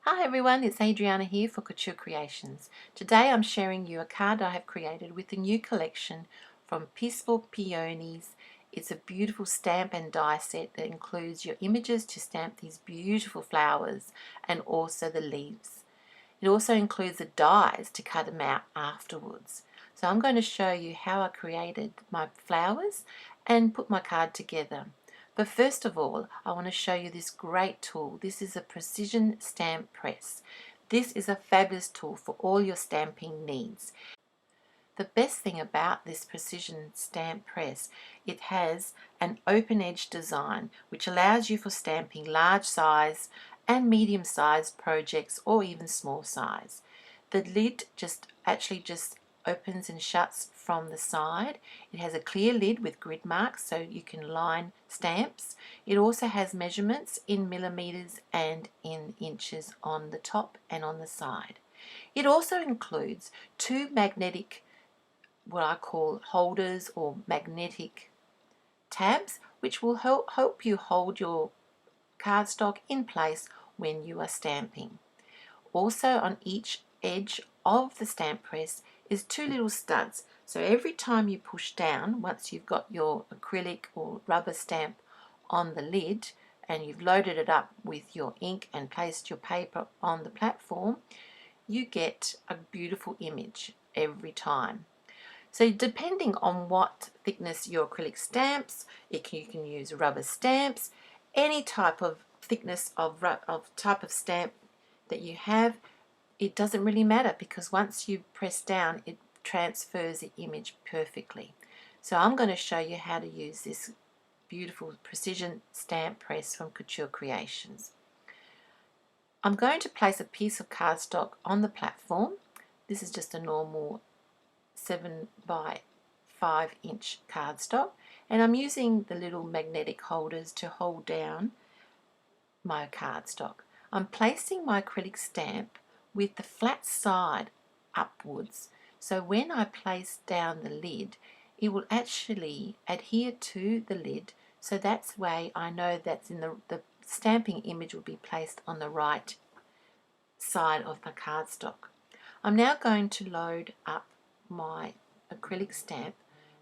Hi everyone, it's Adriana here for Couture Creations. Today I'm sharing you a card I have created with a new collection from Peaceful Peonies. It's a beautiful stamp and die set that includes your images to stamp these beautiful flowers and also the leaves. It also includes the dies to cut them out afterwards. So I'm going to show you how I created my flowers and put my card together. But first of all, I want to show you this great tool. This is a precision stamp press. This is a fabulous tool for all your stamping needs. The best thing about this precision stamp press, it has an open edge design which allows you for stamping large size and medium sized projects or even small size. The lid just opens and shuts from the side. It has a clear lid with grid marks so you can line stamps. It also has measurements in millimeters and in inches on the top and on the side. It also includes two magnetic, what I call holders or magnetic tabs, which will help you hold your cardstock in place when you are stamping. Also on each edge of the stamp press is two little studs, so every time you push down, once you've got your acrylic or rubber stamp on the lid and you've loaded it up with your ink and placed your paper on the platform, you get a beautiful image every time. So depending on what thickness your acrylic stamps, you can use rubber stamps, any type of thickness of type of stamp that you have, it doesn't really matter because once you press down, it transfers the image perfectly. So I'm going to show you how to use this beautiful precision stamp press from Couture Creations. I'm going to place a piece of cardstock on the platform. This is just a normal 7 by 5 inch cardstock, and I'm using the little magnetic holders to hold down my cardstock. I'm placing my acrylic stamp with the flat side upwards, so when I place down the lid it will actually adhere to the lid, so that's the way I know that's in the stamping image will be placed on the right side of the cardstock. I'm now going to load up my acrylic stamp.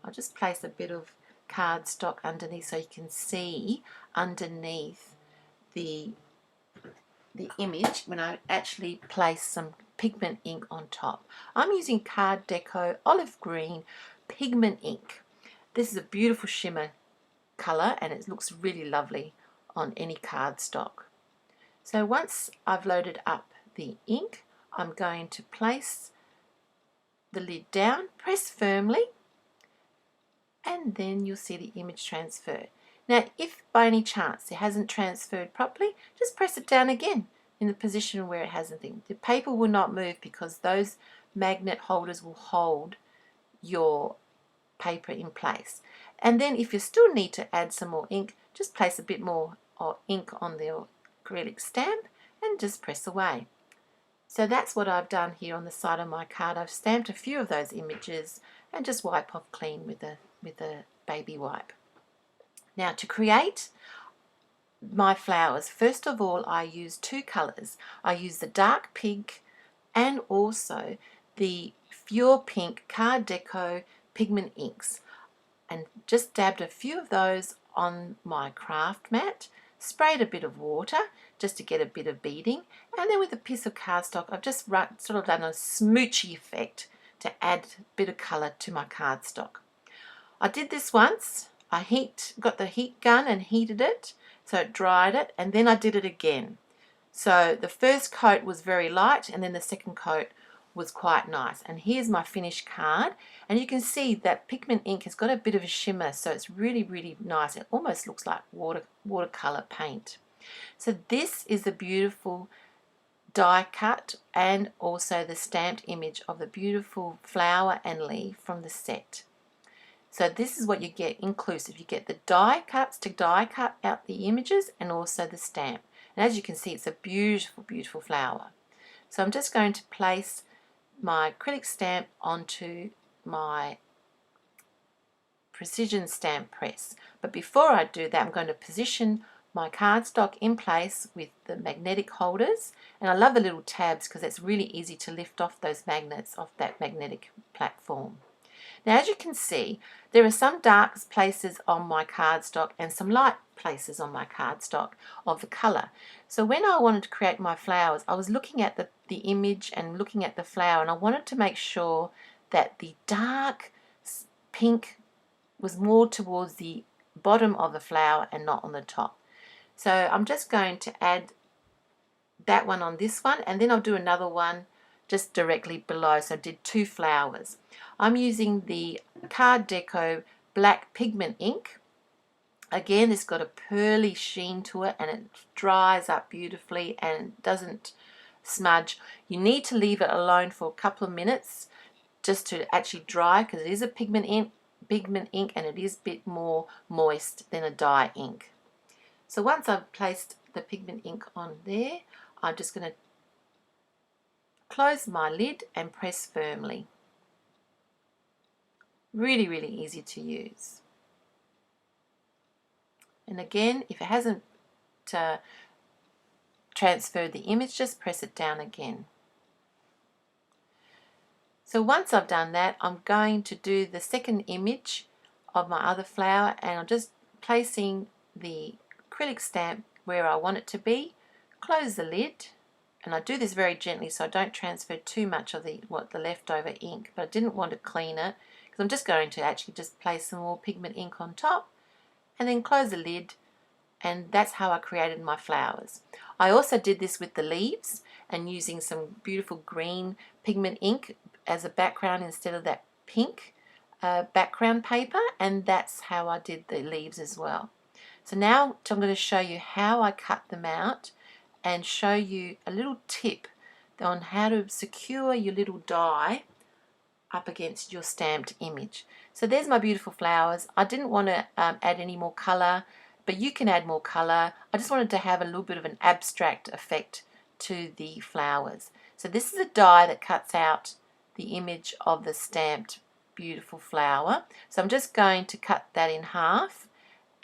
I'll just place a bit of cardstock underneath so you can see underneath the image when I actually place some pigment ink on top. I'm using Card Deco Olive Green pigment ink. This is a beautiful shimmer color and it looks really lovely on any cardstock. So once I've loaded up the ink, I'm going to place the lid down, press firmly, and then you'll see the image transfer. Now if by any chance it hasn't transferred properly, just press it down again in the position where it hasn't been. The paper will not move because those magnet holders will hold your paper in place. And then if you still need to add some more ink, just place a bit more ink on the acrylic stamp and just press away. So that's what I've done here on the side of my card. I've stamped a few of those images and just wipe off clean with a baby wipe. Now to create my flowers, first of all I use two colors. I use the dark pink and also the Pure Pink Card Deco pigment inks, and just dabbed a few of those on my craft mat, sprayed a bit of water just to get a bit of beading, and then with a piece of cardstock I've just sort of done a smoochy effect to add a bit of colour to my cardstock. I did this once. I got the heat gun and heated it so it dried it, and then I did it again. So the first coat was very light and then the second coat was quite nice. And here's my finished card, and you can see that pigment ink has got a bit of a shimmer, so it's really nice. It almost looks like watercolor paint. So this is the beautiful die cut and also the stamped image of the beautiful flower and leaf from the set. So this is what you get inclusive. You get the die cuts to die cut out the images and also the stamp. And as you can see, it's a beautiful flower. So I'm just going to place my acrylic stamp onto my precision stamp press. But before I do that, I'm going to position my cardstock in place with the magnetic holders, and I love the little tabs because it's really easy to lift off those magnets off that magnetic platform. Now, as you can see, there are some dark places on my cardstock and some light places on my cardstock of the colour. So when I wanted to create my flowers, I was looking at the image and looking at the flower, and I wanted to make sure that the dark pink was more towards the bottom of the flower and not on the top. So I'm just going to add that one on this one, and then I'll do another one just directly below. So I did 2 flowers. I'm using the Card Deco black pigment ink. Again, it's got a pearly sheen to it and it dries up beautifully and doesn't smudge. You need to leave it alone for a couple of minutes just to actually dry, because it is a pigment ink and it is a bit more moist than a dye ink. So once I've placed the pigment ink on there, I'm just going to close my lid and press firmly. Really, really easy to use. And again, if it hasn't transferred the image, just press it down again. So once I've done that, I'm going to do the second image of my other flower, and I'm just placing the acrylic stamp where I want it to be, close the lid, and I do this very gently so I don't transfer too much of the leftover ink, but I didn't want to clean it because I'm just going to actually just place some more pigment ink on top and then close the lid, and that's how I created my flowers. I also did this with the leaves and using some beautiful green pigment ink as a background instead of that pink background paper, and that's how I did the leaves as well. So now I'm going to show you how I cut them out and show you a little tip on how to secure your little die up against your stamped image. So there's my beautiful flowers. I didn't want to add any more colour, but you can add more colour. I just wanted to have a little bit of an abstract effect to the flowers. So this is a die that cuts out the image of the stamped beautiful flower. So I'm just going to cut that in half,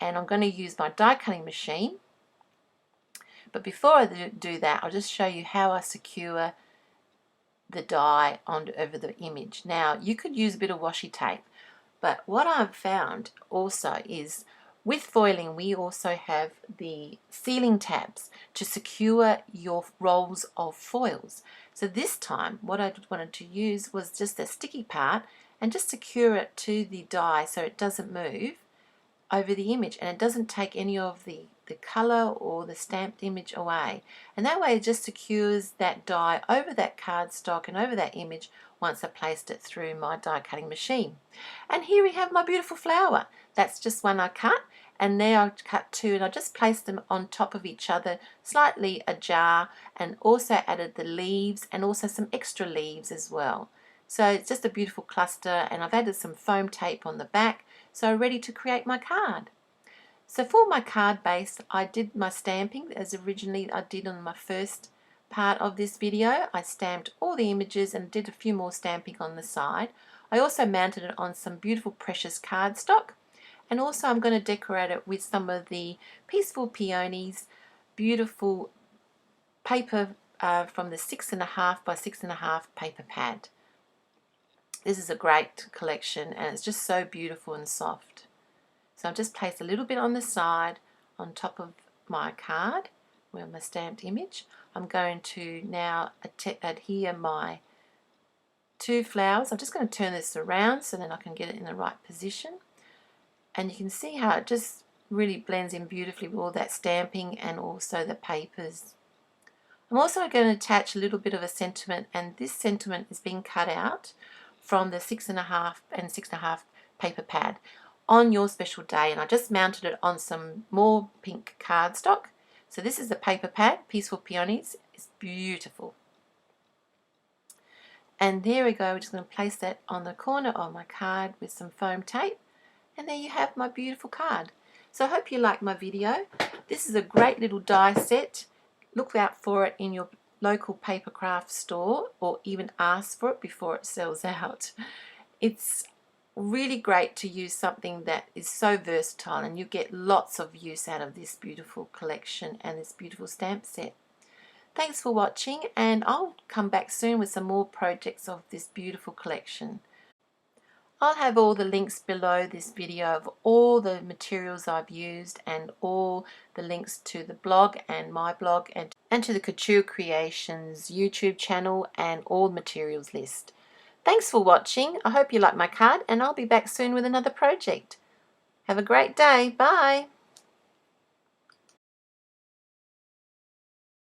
and I'm going to use my die cutting machine. But before I do that, I'll just show you how I secure the die over the image. Now, you could use a bit of washi tape, but what I've found also is with foiling, we also have the sealing tabs to secure your rolls of foils. So this time, what I wanted to use was just a sticky part and just secure it to the die so it doesn't move over the image and it doesn't take any of the colour or the stamped image away. And that way it just secures that die over that cardstock and over that image once I placed it through my die cutting machine. And here we have my beautiful flower. That's just one I cut, and there I cut 2, and I just placed them on top of each other, slightly ajar, and also added the leaves and also some extra leaves as well. So it's just a beautiful cluster, and I've added some foam tape on the back, so ready to create my card. So for my card base, I did my stamping as originally I did on my first part of this video. I stamped all the images and did a few more stamping on the side. I also mounted it on some beautiful precious cardstock, and also I'm going to decorate it with some of the Peaceful Peonies beautiful paper from the 6.5 by 6.5 paper pad. This is a great collection and it's just so beautiful and soft. So I've just placed a little bit on the side on top of my card where my stamped image. I'm going to now adhere my 2 flowers. I'm just going to turn this around so then I can get it in the right position. And you can see how it just really blends in beautifully with all that stamping and also the papers. I'm also going to attach a little bit of a sentiment, and this sentiment is being cut out from the 6.5 and 6.5 paper pad on your special day, and I just mounted it on some more pink cardstock. So this is the paper pad, Peaceful Peonies. It's beautiful. And there we go, we're just going to place that on the corner of my card with some foam tape, and there you have my beautiful card. So I hope you liked my video. This is a great little die set. Look out for it in your local paper craft store, or even ask for it before it sells out. It's really great to use something that is so versatile, and you get lots of use out of this beautiful collection and this beautiful stamp set. Thanks for watching, and I'll come back soon with some more projects of this beautiful collection. I'll have all the links below this video of all the materials I've used, and all the links to the blog and my blog, and to the Couture Creations YouTube channel, and all materials list. Thanks for watching. I hope you like my card, and I'll be back soon with another project. Have a great day. Bye.